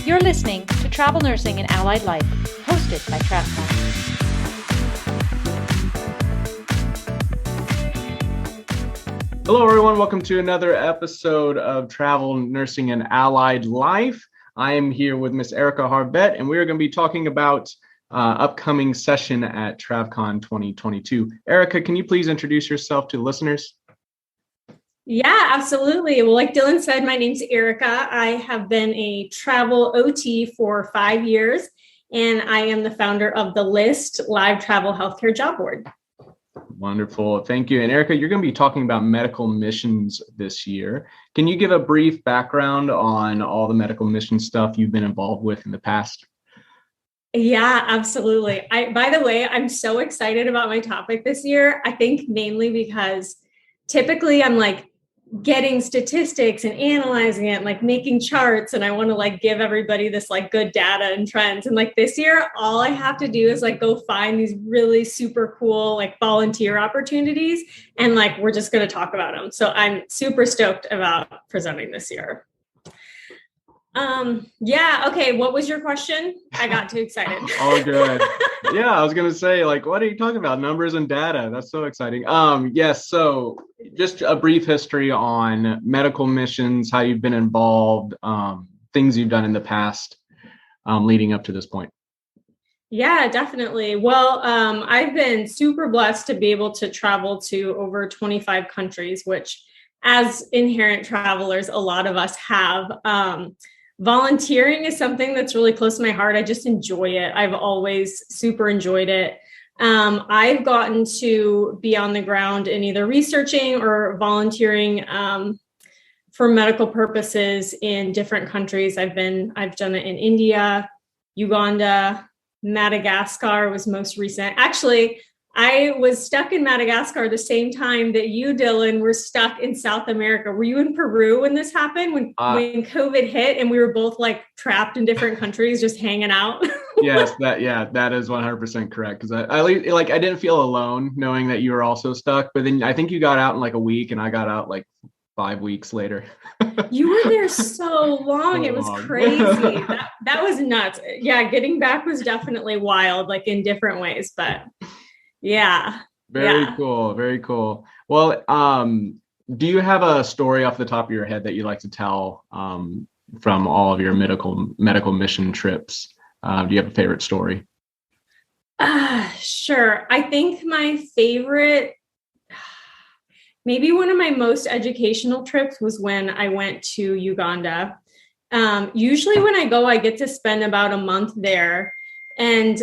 You're listening to Travel Nursing and Allied Life, hosted by TravCon. Hello, everyone. Welcome to another episode of Travel Nursing and Allied Life. I am here with Miss Erica Harvitt, and we are going to be talking about upcoming session at TravCon 2022. Erica, can you please introduce yourself to listeners? Yeah, absolutely. Well, like Dylan said, my name's Erica. I have been a travel OT for 5 years, and I am the founder of the List Live Travel Healthcare Job Board. Wonderful. Thank you. And Erica, you're going to be talking about medical missions this year. Can you give a brief background on all the medical mission stuff you've been involved with in the past? Yeah, absolutely. By the way, I'm so excited about my topic this year. I think mainly because typically I'm like getting statistics and analyzing it, like making charts, and I want to like give everybody this like good data and trends. And like this year, all I have to do is like go find these really super cool like volunteer opportunities, and like we're just going to talk about them. So I'm super stoked about presenting this year. Yeah. Okay. What was your question? I got too excited. Oh, good. Yeah, I was going to say, like, what are you talking about? Numbers and data. That's so exciting. Yes. So just a brief history on medical missions, how you've been involved, things you've done in the past, leading up to this point. Yeah, definitely. Well, I've been super blessed to be able to travel to over 25 countries, which as inherent travelers, a lot of us have. Volunteering is something that's really close to my heart. I just enjoy it. I've always super enjoyed it. I've gotten to be on the ground in either researching or volunteering for medical purposes in different countries. I've done it in India, Uganda, Madagascar was most recent. Actually, I was stuck in Madagascar the same time that you, Dylan, were stuck in South America. Were you in Peru when this happened, when COVID hit and we were both like trapped in different countries, just hanging out? Yes, that is 100% correct. Because I didn't feel alone knowing that you were also stuck. But then I think you got out in like a week, and I got out like 5 weeks later. You were there so long. It was crazy. That was nuts. Yeah, getting back was definitely wild, like in different ways, but yeah. Very cool. Very cool. Well, do you have a story off the top of your head that you like to tell from all of your medical mission trips? Do you have a favorite story? Sure. I think my favorite, maybe one of my most educational trips was when I went to Uganda. Usually when I go, I get to spend about a month there. And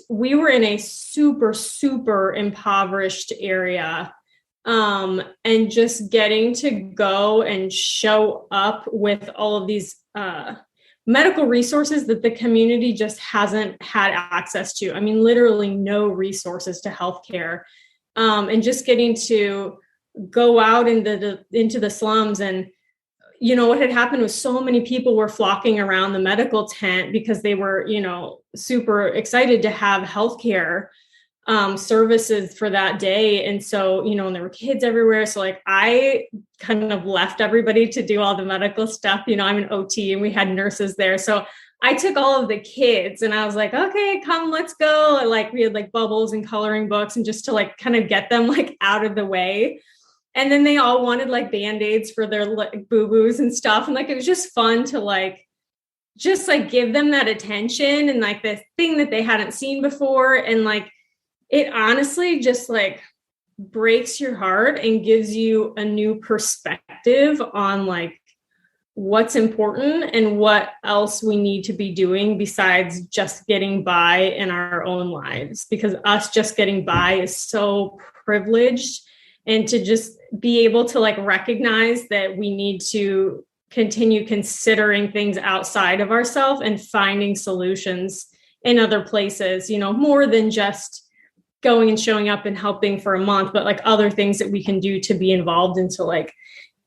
we were in a super, super impoverished area. And just getting to go and show up with all of these medical resources that the community just hasn't had access to. I mean, literally no resources to healthcare. And just getting to go out into the slums, and you know, what had happened was so many people were flocking around the medical tent because they were, you know, super excited to have healthcare services for that day. And so, you know, and there were kids everywhere. So like I kind of left everybody to do all the medical stuff. You know, I'm an OT and we had nurses there. So I took all of the kids and I was like, okay, come, let's go. And like we had like bubbles and coloring books, and just to like kind of get them like out of the way. And then they all wanted like Band-Aids for their like boo-boos and stuff. And like, it was just fun to like, just like give them that attention and like this thing that they hadn't seen before. And like, it honestly just like breaks your heart and gives you a new perspective on like what's important and what else we need to be doing besides just getting by in our own lives, because us just getting by is so privileged. And to just be able to like recognize that we need to continue considering things outside of ourselves and finding solutions in other places, you know, more than just going and showing up and helping for a month, but like other things that we can do to be involved and to like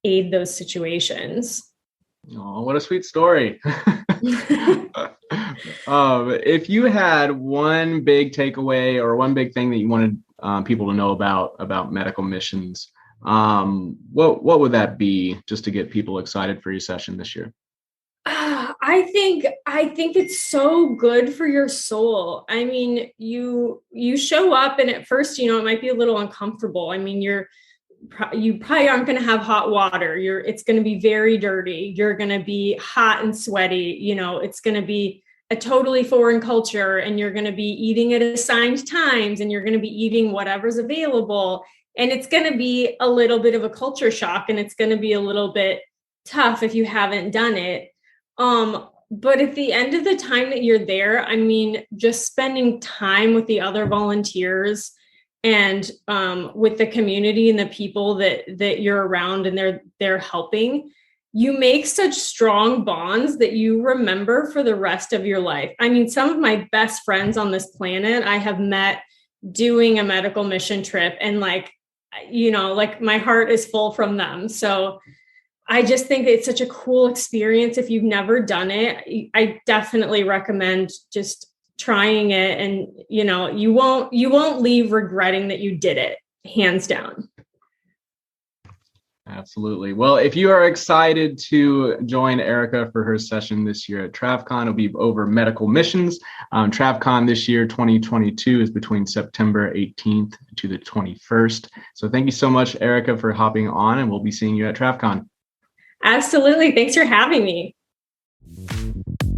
aid those situations. Oh, what a sweet story. If you had one big takeaway or one big thing that you wanted people to know about medical missions, what would that be, just to get people excited for your session this year? I think it's so good for your soul. I mean, you show up and at first, it might be a little uncomfortable. I mean, you probably aren't going to have hot water. It's going to be very dirty. You're going to be hot and sweaty. It's going to be a totally foreign culture, and you're going to be eating at assigned times, and you're going to be eating whatever's available. And it's going to be a little bit of a culture shock, and it's going to be a little bit tough if you haven't done it. But at the end of the time that you're there, I mean, just spending time with the other volunteers and with the community and the people that you're around and they're helping, you make such strong bonds that you remember for the rest of your life. I mean, some of my best friends on this planet I have met doing a medical mission trip, and like my heart is full from them. So I just think it's such a cool experience. If you've never done it, I definitely recommend just trying it. And, you won't leave regretting that you did it, hands down. Absolutely. Well, if you are excited to join Erica for her session this year at TravCon, it'll be over medical missions. TravCon this year, 2022, is between September 18th to the 21st. So thank you so much, Erica, for hopping on, and we'll be seeing you at TravCon. Absolutely. Thanks for having me.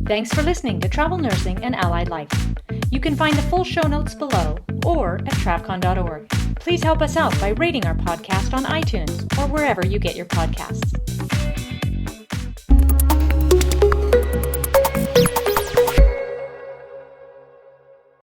Thanks for listening to Travel Nursing and Allied Life. You can find the full show notes below or at travcon.org. Please help us out by rating our podcast on iTunes or wherever you get your podcasts.